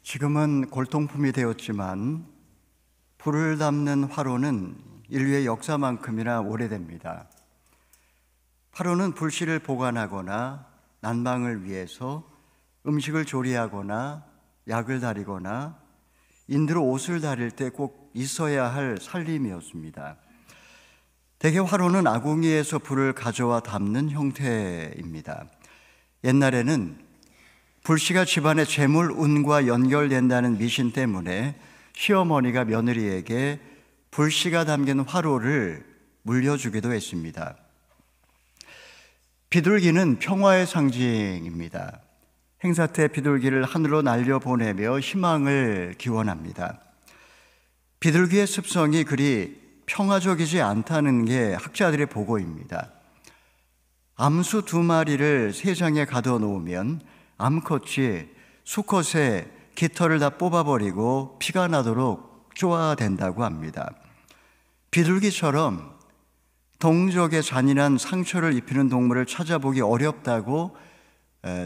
지금은 골동품이 되었지만 불을 담는 화로는 인류의 역사만큼이나 오래됩니다. 화로는 불씨를 보관하거나 난방을 위해서 음식을 조리하거나 약을 다리거나 인두로 옷을 다릴 때 꼭 있어야 할 살림이었습니다. 대개 화로는 아궁이에서 불을 가져와 담는 형태입니다. 옛날에는 불씨가 집안의 재물 운과 연결된다는 미신 때문에 시어머니가 며느리에게 불씨가 담긴 화로를 물려주기도 했습니다. 비둘기는 평화의 상징입니다. 행사 때 비둘기를 하늘로 날려보내며 희망을 기원합니다. 비둘기의 습성이 그리 평화적이지 않다는 게 학자들의 보고입니다. 암수 2마리를 세장에 가둬놓으면 암컷이 수컷의 깃털을 다 뽑아버리고 피가 나도록 쪼아댄다고 합니다. 비둘기처럼 동족의 잔인한 상처를 입히는 동물을 찾아보기 어렵다고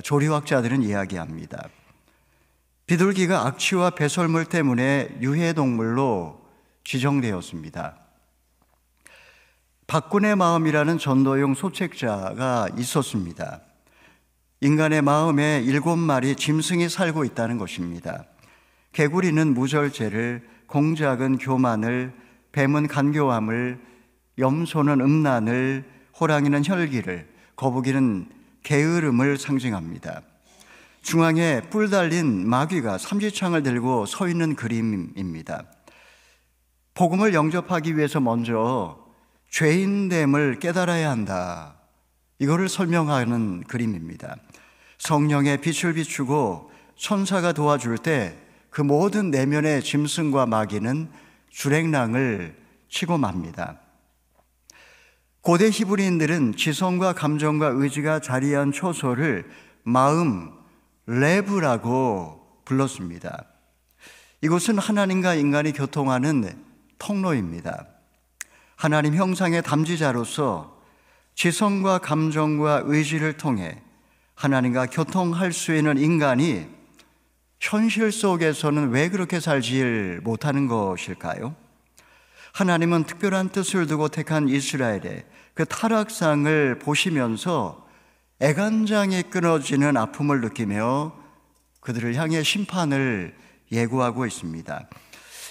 조리학자들은 이야기합니다. 비둘기가 악취와 배설물 때문에 유해동물로 지정되었습니다. 박군의 마음이라는 전도용 소책자가 있었습니다. 인간의 마음에 7마리 짐승이 살고 있다는 것입니다. 개구리는 무절제를, 공작은 교만을, 뱀은 간교함을, 염소는 음란을, 호랑이는 혈기를, 거북이는 게으름을 상징합니다. 중앙에 뿔 달린 마귀가 삼지창을 들고 서 있는 그림입니다. 복음을 영접하기 위해서 먼저 죄인됨을 깨달아야 한다. 이거를 설명하는 그림입니다. 성령의 빛을 비추고 천사가 도와줄 때 그 모든 내면의 짐승과 마귀는 주랭랑을 치고 맙니다. 고대 히브리인들은 지성과 감정과 의지가 자리한 초소를 마음, 레브라고 불렀습니다. 이곳은 하나님과 인간이 교통하는 통로입니다. 하나님 형상의 담지자로서 지성과 감정과 의지를 통해 하나님과 교통할 수 있는 인간이 현실 속에서는 왜 그렇게 살지 못하는 것일까요? 하나님은 특별한 뜻을 두고 택한 이스라엘의 그 타락상을 보시면서 애간장이 끊어지는 아픔을 느끼며 그들을 향해 심판을 예고하고 있습니다.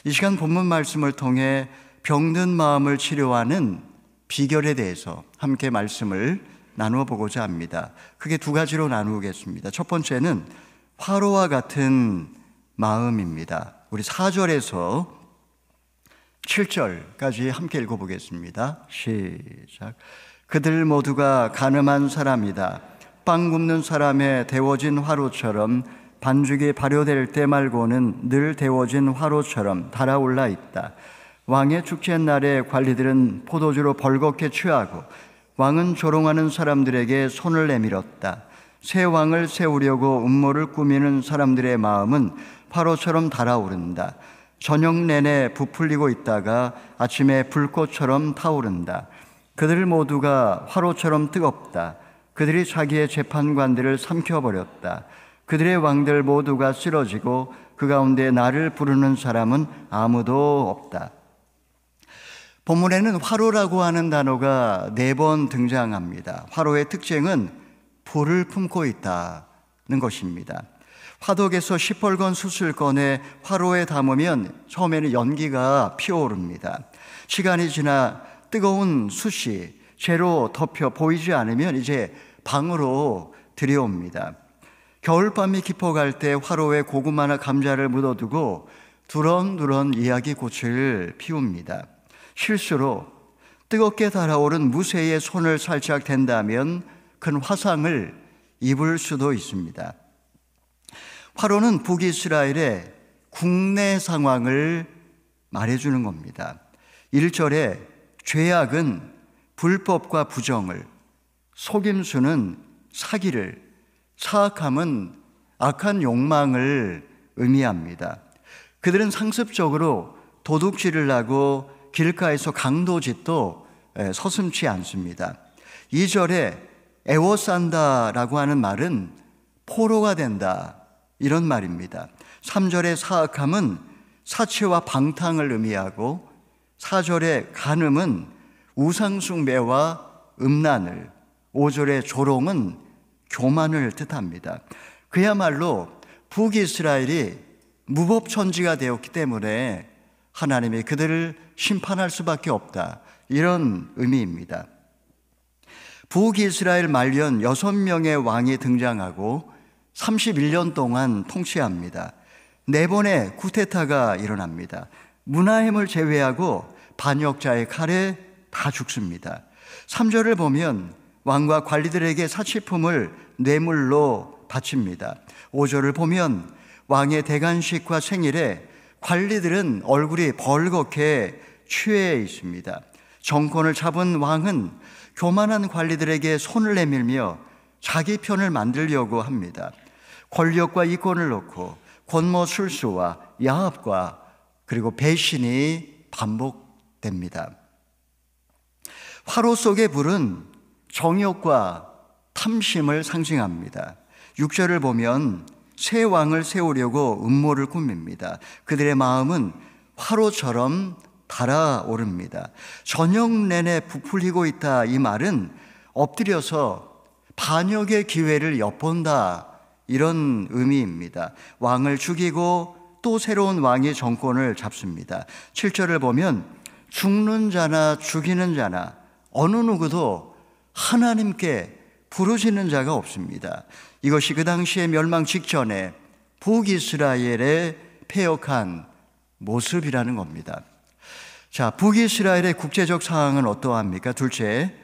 이 시간 본문 말씀을 통해 병든 마음을 치료하는 비결에 대해서 함께 말씀을 나누어 보고자 합니다. 크게 2가지로 나누겠습니다. 첫 번째는 화로와 같은 마음입니다. 우리 4절에서 7절까지 함께 읽어보겠습니다. 시작. 그들 모두가 가늠한 사람이다. 빵 굽는 사람의 데워진 화로처럼 반죽이 발효될 때 말고는 늘 데워진 화로처럼 달아올라 있다. 왕의 축제날에 관리들은 포도주로 벌겋게 취하고 왕은 조롱하는 사람들에게 손을 내밀었다. 새 왕을 세우려고 음모를 꾸미는 사람들의 마음은 화로처럼 달아오른다. 저녁 내내 부풀리고 있다가 아침에 불꽃처럼 타오른다. 그들 모두가 화로처럼 뜨겁다. 그들이 자기의 재판관들을 삼켜버렸다. 그들의 왕들 모두가 쓰러지고 그 가운데 나를 부르는 사람은 아무도 없다. 본문에는 화로라고 하는 단어가 4번 등장합니다. 화로의 특징은 불을 품고 있다는 것입니다. 화덕에서 시뻘건 숯을 꺼내 화로에 담으면 처음에는 연기가 피어오릅니다. 시간이 지나 뜨거운 숯이 재로 덮여 보이지 않으면 이제 방으로 들여옵니다. 겨울밤이 깊어갈 때 화로에 고구마나 감자를 묻어두고 두런두런 이야기꽃을 피웁니다. 실수로 뜨겁게 달아오른 무쇠의 손을 살짝 댄다면 큰 화상을 입을 수도 있습니다. 화로는 북이스라엘의 국내 상황을 말해주는 겁니다. 1절에 죄악은 불법과 부정을, 속임수는 사기를, 사악함은 악한 욕망을 의미합니다. 그들은 상습적으로 도둑질을 하고 길가에서 강도짓도 서슴지 않습니다. 2절에 애워싼다라고 하는 말은 포로가 된다, 이런 말입니다. 3절의 사악함은 사치와 방탕을 의미하고 4절의 간음은 우상숭배와 음란을, 5절의 조롱은 교만을 뜻합니다. 그야말로 북이스라엘이 무법천지가 되었기 때문에 하나님이 그들을 심판할 수밖에 없다, 이런 의미입니다. 북이스라엘 말년 6명의 왕이 등장하고 31년 동안 통치합니다. 4번의 쿠데타가 일어납니다. 문하임을 제외하고 반역자의 칼에 다 죽습니다. 3절을 보면 왕과 관리들에게 사치품을 뇌물로 바칩니다. 5절을 보면 왕의 대관식과 생일에 관리들은 얼굴이 벌겋게 취해 있습니다. 정권을 잡은 왕은 교만한 관리들에게 손을 내밀며 자기 편을 만들려고 합니다. 권력과 이권을 놓고 권모술수와 야합과 그리고 배신이 반복됩니다. 화로 속의 불은 정욕과 탐심을 상징합니다. 6절을 보면 새 왕을 세우려고 음모를 꾸밉니다. 그들의 마음은 화로처럼 달아오릅니다. 저녁 내내 부풀리고 있다, 이 말은 엎드려서 반역의 기회를 엿본다, 이런 의미입니다. 왕을 죽이고 또 새로운 왕이 정권을 잡습니다. 7절을 보면 죽는 자나 죽이는 자나 어느 누구도 하나님께 부르짖는 자가 없습니다. 이것이 그 당시의 멸망 직전에 북이스라엘의 패역한 모습이라는 겁니다. 자, 북이스라엘의 국제적 상황은 어떠합니까? 둘째,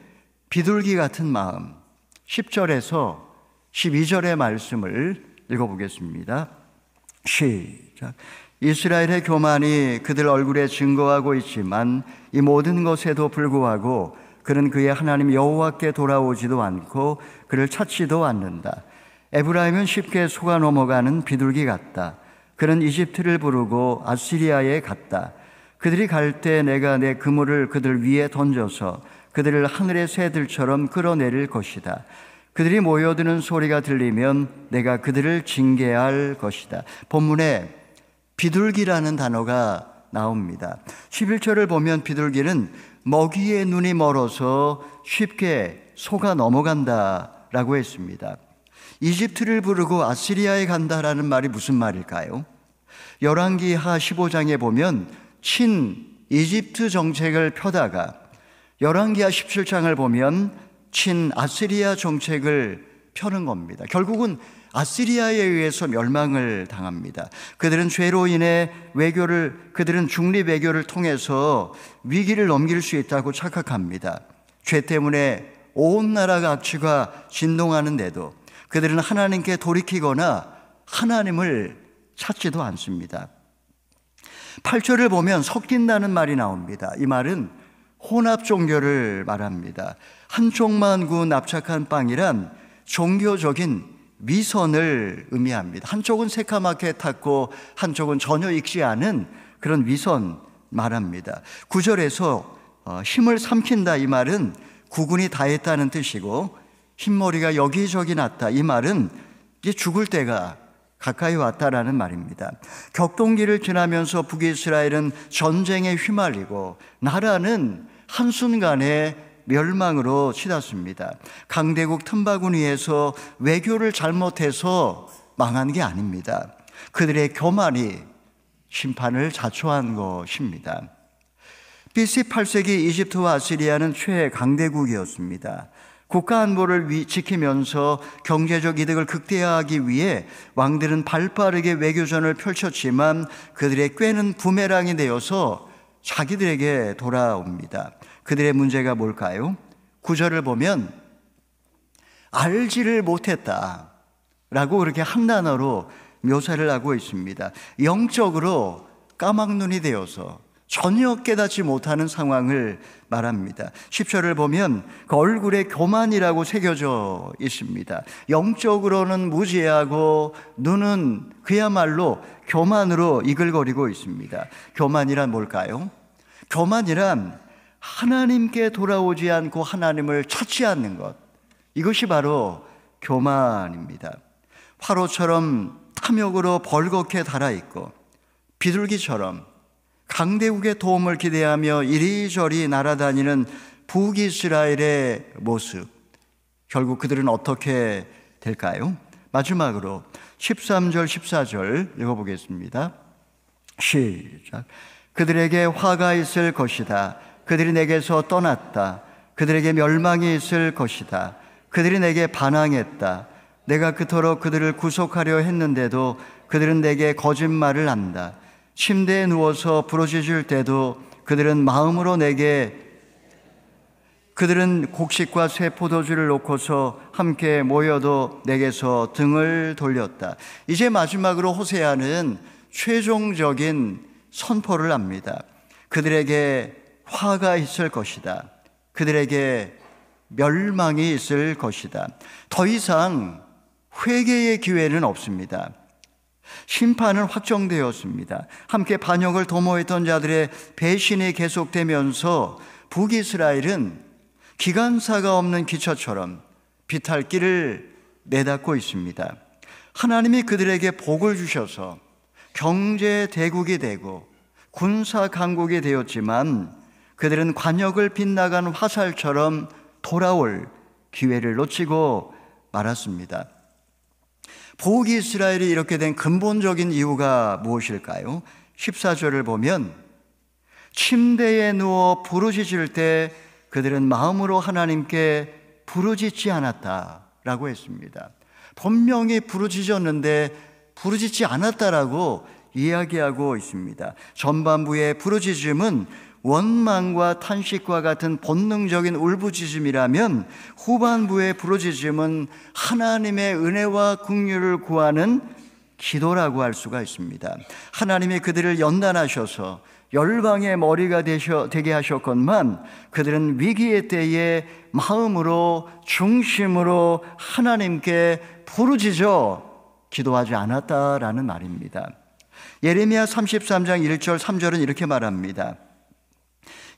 비둘기 같은 마음. 10절에서 12절의 말씀을 읽어보겠습니다. 시작. 이스라엘의 교만이 그들 얼굴에 증거하고 있지만 이 모든 것에도 불구하고 그는 그의 하나님 여호와께 돌아오지도 않고 그를 찾지도 않는다. 에브라임은 쉽게 속아 넘어가는 비둘기 같다. 그는 이집트를 부르고 아시리아에 갔다. 그들이 갈 때 내가 내 그물을 그들 위에 던져서 그들을 하늘의 새들처럼 끌어내릴 것이다. 그들이 모여드는 소리가 들리면 내가 그들을 징계할 것이다. 본문에 비둘기라는 단어가 나옵니다. 11절을 보면 비둘기는 먹이의 눈이 멀어서 쉽게 속아 넘어간다라고 했습니다. 이집트를 부르고 아시리아에 간다라는 말이 무슨 말일까요? 열왕기하 15장에 보면 친 이집트 정책을 펴다가 열왕기하 17장을 보면 친 아시리아 정책을 펴는 겁니다. 결국은 아시리아에 의해서 멸망을 당합니다. 그들은 죄로 인해 그들은 중립 외교를 통해서 위기를 넘길 수 있다고 착각합니다. 죄 때문에 온 나라가 악취가 진동하는데도 그들은 하나님께 돌이키거나 하나님을 찾지도 않습니다. 8절을 보면 섞인다는 말이 나옵니다. 이 말은 혼합 종교를 말합니다. 한쪽만 구운 납작한 빵이란 종교적인 위선을 의미합니다. 한쪽은 새카맣게 탔고 한쪽은 전혀 익지 않은 그런 위선 말합니다. 9절에서 힘을 삼킨다, 이 말은 구군이 다했다는 뜻이고 흰머리가 여기저기 났다, 이 말은 이제 죽을 때가 가까이 왔다라는 말입니다. 격동기를 지나면서 북이스라엘은 전쟁에 휘말리고 나라는 한순간에 멸망으로 치닫습니다. 강대국 틈바구니에서 외교를 잘못해서 망한 게 아닙니다. 그들의 교만이 심판을 자초한 것입니다. BC 8세기 이집트와 아시리아는 최강대국이었습니다. 국가 안보를 지키면서 경제적 이득을 극대화하기 위해 왕들은 발빠르게 외교전을 펼쳤지만 그들의 꾀는 부메랑이 되어서 자기들에게 돌아옵니다. 그들의 문제가 뭘까요? 9절을 보면 알지를 못했다 라고 그렇게 한 단어로 묘사를 하고 있습니다. 영적으로 까막눈이 되어서 전혀 깨닫지 못하는 상황을 말합니다. 10절을 보면 그 얼굴에 교만이라고 새겨져 있습니다. 영적으로는 무지하고 눈은 그야말로 교만으로 이글거리고 있습니다. 교만이란 뭘까요? 교만이란 하나님께 돌아오지 않고 하나님을 찾지 않는 것, 이것이 바로 교만입니다. 화로처럼 탐욕으로 벌겋게 달아있고 비둘기처럼 강대국의 도움을 기대하며 이리저리 날아다니는 북이스라엘의 모습, 결국 그들은 어떻게 될까요? 마지막으로 13절 14절 읽어보겠습니다. 시작. 그들에게 화가 있을 것이다. 그들이 내게서 떠났다. 그들에게 멸망이 있을 것이다. 그들이 내게 반항했다. 내가 그토록 그들을 구속하려 했는데도 그들은 내게 거짓말을 한다. 침대에 누워서 부르짖을 때도 그들은 마음으로 그들은 곡식과 새 포도주를 놓고서 함께 모여도 내게서 등을 돌렸다. 이제 마지막으로 호세아는 최종적인 선포를 합니다. 그들에게 화가 있을 것이다. 그들에게 멸망이 있을 것이다. 더 이상 회개의 기회는 없습니다. 심판은 확정되었습니다. 함께 반역을 도모했던 자들의 배신이 계속되면서 북이스라엘은 기관사가 없는 기처처럼 비탈길을 내닫고 있습니다. 하나님이 그들에게 복을 주셔서 경제 대국이 되고 군사 강국이 되었지만 그들은 관역을 빗나간 화살처럼 돌아올 기회를 놓치고 말았습니다. 북이스라엘이 이렇게 된 근본적인 이유가 무엇일까요? 14절을 보면 침대에 누워 부르짖을 때 그들은 마음으로 하나님께 부르짖지 않았다라고 했습니다. 분명히 부르짖었는데 부르짖지 않았다라고 이야기하고 있습니다. 전반부의 부르짖음은 원망과 탄식과 같은 본능적인 울부짖음이라면 후반부의 부르짖음은 하나님의 은혜와 긍휼을 구하는 기도라고 할 수가 있습니다. 하나님이 그들을 연단하셔서 열방의 머리가 되게 하셨건만 그들은 위기의 때에 마음으로 중심으로 하나님께 부르짖어 기도하지 않았다라는 말입니다. 예레미야 33장 1절 3절은 이렇게 말합니다.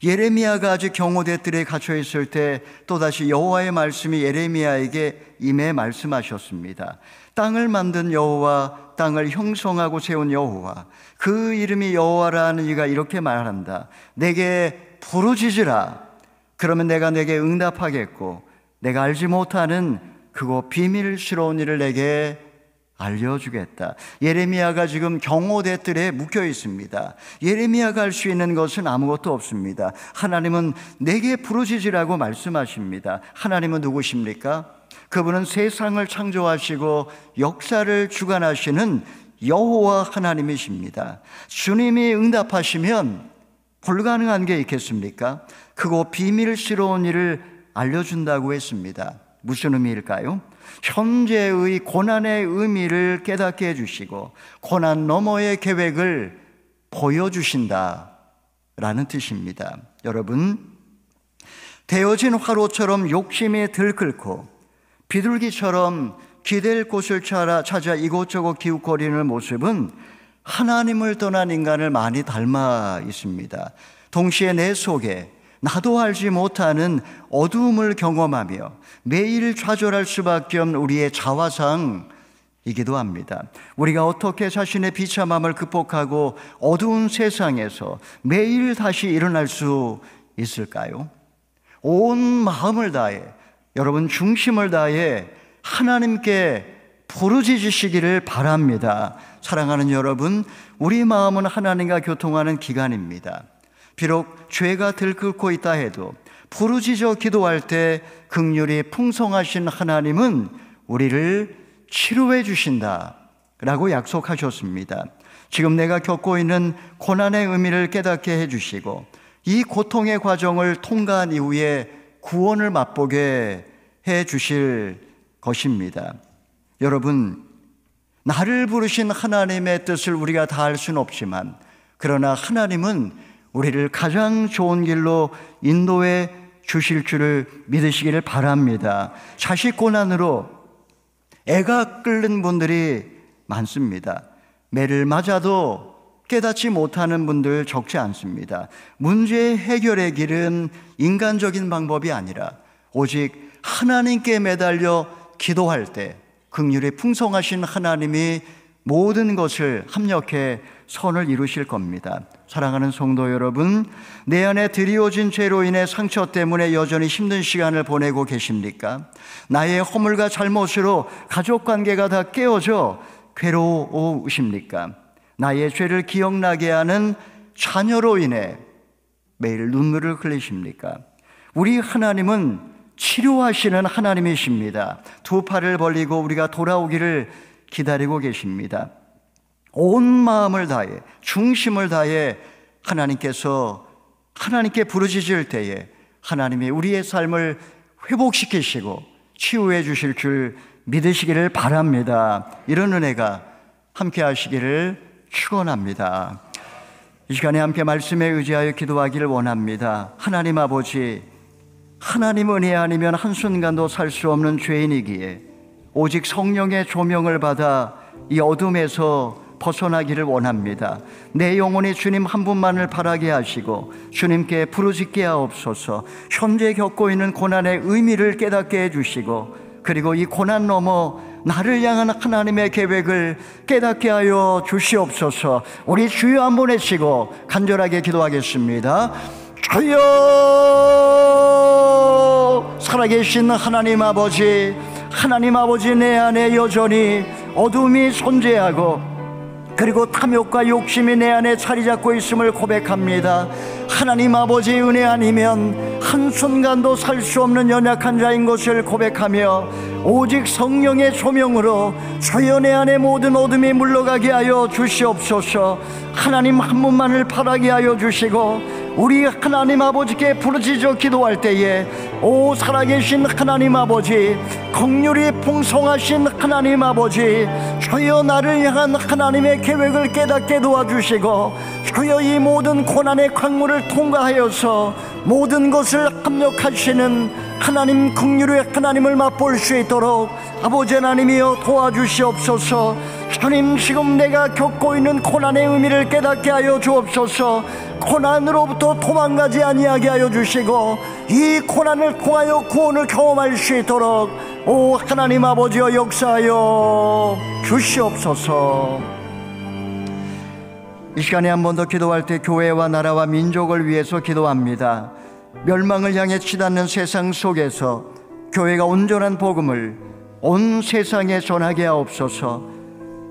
예레미야가 아직 경호대 뜰에 갇혀 있을 때 또다시 여호와의 말씀이 예레미야에게 임해 말씀하셨습니다. 땅을 만든 여호와, 땅을 형성하고 세운 여호와, 그 이름이 여호와라는 이가 이렇게 말한다. 내게 부르짖으라. 그러면 내가 내게 응답하겠고 내가 알지 못하는 그곳 비밀스러운 일을 내게 알려주겠다. 예레미야가 지금 경호대 뜰에 묶여 있습니다. 예레미야가 할 수 있는 것은 아무것도 없습니다. 하나님은 내게 부르짖으라고 말씀하십니다. 하나님은 누구십니까? 그분은 세상을 창조하시고 역사를 주관하시는 여호와 하나님이십니다. 주님이 응답하시면 불가능한 게 있겠습니까? 그곳 비밀스러운 일을 알려준다고 했습니다. 무슨 의미일까요? 현재의 고난의 의미를 깨닫게 해주시고 고난 너머의 계획을 보여주신다라는 뜻입니다. 여러분, 데워진 화로처럼 욕심이 들끓고 비둘기처럼 기댈 곳을 찾아 이곳저곳 기웃거리는 모습은 하나님을 떠난 인간을 많이 닮아 있습니다. 동시에 내 속에 나도 알지 못하는 어두움을 경험하며 매일 좌절할 수밖에 없는 우리의 자화상이기도 합니다. 우리가 어떻게 자신의 비참함을 극복하고 어두운 세상에서 매일 다시 일어날 수 있을까요? 온 마음을 다해, 여러분 중심을 다해 하나님께 부르짖으시기를 바랍니다. 사랑하는 여러분, 우리 마음은 하나님과 교통하는 기관입니다. 비록 죄가 들끓고 있다 해도 부르짖어 기도할 때 긍휼이 풍성하신 하나님은 우리를 치료해 주신다라고 약속하셨습니다. 지금 내가 겪고 있는 고난의 의미를 깨닫게 해주시고 이 고통의 과정을 통과한 이후에 구원을 맛보게 해주실 것입니다. 여러분, 나를 부르신 하나님의 뜻을 우리가 다 알 수는 없지만 그러나 하나님은 우리를 가장 좋은 길로 인도해 주실 줄을 믿으시기를 바랍니다. 자식 고난으로 애가 끓는 분들이 많습니다. 매를 맞아도 깨닫지 못하는 분들 적지 않습니다. 문제 해결의 길은 인간적인 방법이 아니라 오직 하나님께 매달려 기도할 때 긍휼이 풍성하신 하나님이 모든 것을 합력해 선을 이루실 겁니다. 사랑하는 성도 여러분, 내 안에 드리워진 죄로 인해 상처 때문에 여전히 힘든 시간을 보내고 계십니까? 나의 허물과 잘못으로 가족관계가 다 깨어져 괴로우십니까? 나의 죄를 기억나게 하는 자녀로 인해 매일 눈물을 흘리십니까? 우리 하나님은 치료하시는 하나님이십니다. 두 팔을 벌리고 우리가 돌아오기를 기다리고 계십니다. 온 마음을 다해, 중심을 다해 하나님께 부르짖을 때에 하나님이 우리의 삶을 회복시키시고 치유해 주실 줄 믿으시기를 바랍니다. 이런 은혜가 함께 하시기를 축원합니다. 이 시간에 함께 말씀에 의지하여 기도하기를 원합니다. 하나님 아버지, 하나님 은혜 아니면 한순간도 살 수 없는 죄인이기에 오직 성령의 조명을 받아 이 어둠에서 벗어나기를 원합니다. 내 영혼이 주님 한 분만을 바라게 하시고 주님께 부르짖게 하옵소서. 현재 겪고 있는 고난의 의미를 깨닫게 해주시고, 그리고 이 고난 넘어 나를 향한 하나님의 계획을 깨닫게 하여 주시옵소서. 우리 주여 한번 외치고 간절하게 기도하겠습니다. 주여, 살아계신 하나님 아버지, 내 안에 여전히 어둠이 존재하고 그리고 탐욕과 욕심이 내 안에 자리 잡고 있음을 고백합니다. 하나님 아버지, 은혜 아니면 한순간도 살 수 없는 연약한 자인 것을 고백하며 오직 성령의 조명으로 주여 내 안에 모든 어둠이 물러가게 하여 주시옵소서. 하나님 한 분만을 바라게 하여 주시고 우리 하나님 아버지께 부르짖어 기도할 때에 오 살아계신 하나님 아버지, 긍휼이 풍성하신 하나님 아버지, 주여 나를 향한 하나님의 계획을 깨닫게 도와주시고 주여 이 모든 고난의 강물을 통과하여서 모든 것을 합력하시는 하나님, 긍휼의 하나님을 맛볼 수 있도록 아버지 하나님이여 도와주시옵소서. 주님, 지금 내가 겪고 있는 고난의 의미를 깨닫게 하여 주옵소서. 고난으로부터 도망가지 아니하게 하여 주시고 이 고난을 통하여 구원을 경험할 수 있도록 오 하나님 아버지여 역사하여 주시옵소서. 이 시간에 한 번 더 기도할 때 교회와 나라와 민족을 위해서 기도합니다. 멸망을 향해 치닫는 세상 속에서 교회가 온전한 복음을 온 세상에 전하게 하옵소서.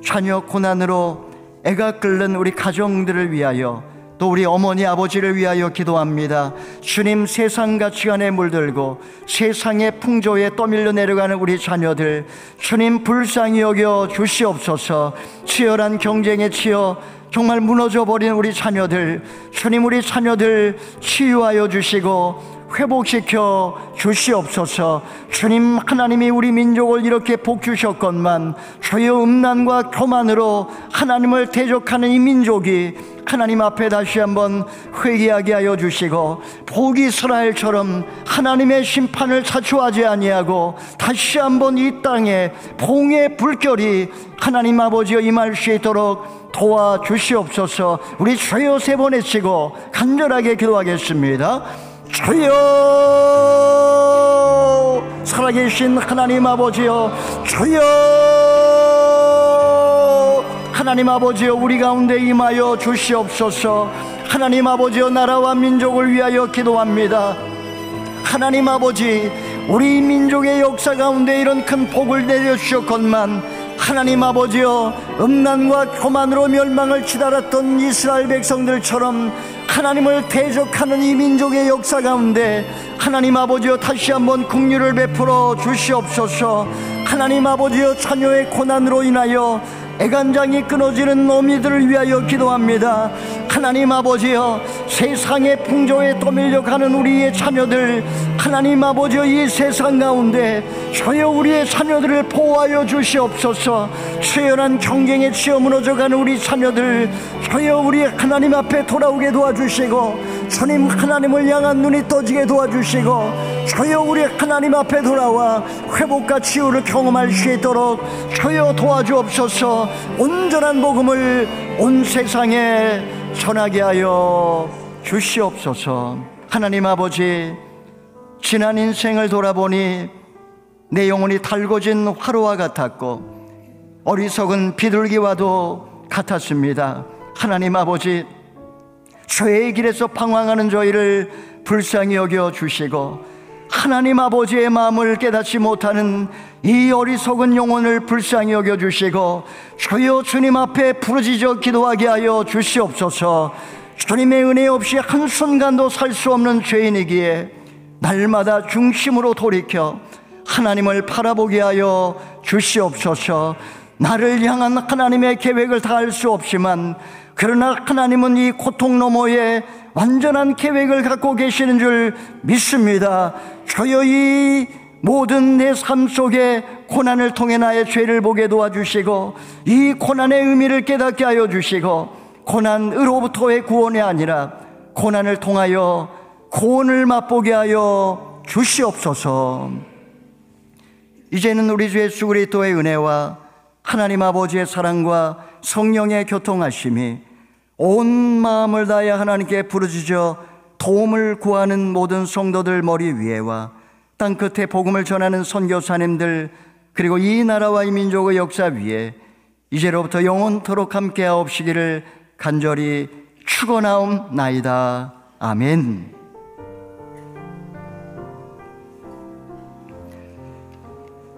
자녀 고난으로 애가 끓는 우리 가정들을 위하여, 또 우리 어머니 아버지를 위하여 기도합니다. 주님, 세상 가치관에 물들고 세상의 풍조에 떠밀려 내려가는 우리 자녀들 주님 불쌍히 여겨 주시옵소서. 치열한 경쟁에 치여 정말 무너져버린 우리 자녀들 주님, 우리 자녀들 치유하여 주시고 회복시켜 주시옵소서. 주님, 하나님이 우리 민족을 이렇게 복주셨건만 주여 음란과 교만으로 하나님을 대적하는 이 민족이 하나님 앞에 다시 한번 회개하게 하여 주시고 북이스라엘처럼 하나님의 심판을 자초하지 아니하고 다시 한번 이 땅에 봉의 불결이 하나님 아버지여 임할 수 있도록 도와주시옵소서. 우리 주여 세 번 외치고 간절하게 기도하겠습니다. 주여, 살아계신 하나님 아버지여, 주여 하나님 아버지여, 우리 가운데 임하여 주시옵소서. 하나님 아버지여, 나라와 민족을 위하여 기도합니다. 하나님 아버지, 우리 민족의 역사 가운데 이런 큰 복을 내려주셨건만 하나님 아버지여, 음란과 교만으로 멸망을 치달았던 이스라엘 백성들처럼 하나님을 대적하는 이 민족의 역사 가운데 하나님 아버지여 다시 한번 긍휼을 베풀어 주시옵소서. 하나님 아버지여, 자녀의 고난으로 인하여 애간장이 끊어지는 어미들을 위하여 기도합니다. 하나님 아버지여, 세상의 풍조에 떠밀려 가는 우리의 자녀들 하나님 아버지여, 이 세상 가운데 주여 우리의 자녀들을 보호하여 주시옵소서. 치열한 경쟁에 치여 무너져가는 우리 자녀들 주여 우리 하나님 앞에 돌아오게 도와주시고 주님, 하나님을 향한 눈이 떠지게 도와주시고 주여 우리 하나님 앞에 돌아와 회복과 치유를 경험할 수 있도록 주여 도와주옵소서. 온전한 복음을 온 세상에 전하게 하여 주시옵소서. 하나님 아버지, 지난 인생을 돌아보니 내 영혼이 달궈진 화로와 같았고 어리석은 비둘기와도 같았습니다. 하나님 아버지, 죄의 길에서 방황하는 저희를 불쌍히 여겨 주시고, 하나님 아버지의 마음을 깨닫지 못하는 이 어리석은 영혼을 불쌍히 여겨 주시고, 주여 주님 앞에 부르짖어 기도하게 하여 주시옵소서. 주님의 은혜 없이 한순간도 살 수 없는 죄인이기에 날마다 중심으로 돌이켜 하나님을 바라보게 하여 주시옵소서. 나를 향한 하나님의 계획을 다 알 수 없지만, 그러나 하나님은 이 고통 너머에 완전한 계획을 갖고 계시는 줄 믿습니다. 주여 이 모든 내 삶 속에 고난을 통해 나의 죄를 보게 도와주시고, 이 고난의 의미를 깨닫게 하여 주시고, 고난으로부터의 구원이 아니라 고난을 통하여 구원을 맛보게 하여 주시옵소서. 이제는 우리 주 예수 그리스도의 은혜와 하나님 아버지의 사랑과 성령의 교통하심이 온 마음을 다해 하나님께 부르짖어 도움을 구하는 모든 성도들 머리 위에와 땅끝에 복음을 전하는 선교사님들, 그리고 이 나라와 이 민족의 역사 위에 이제로부터 영원토록 함께하옵시기를 간절히 축원하옵나이다. 아멘.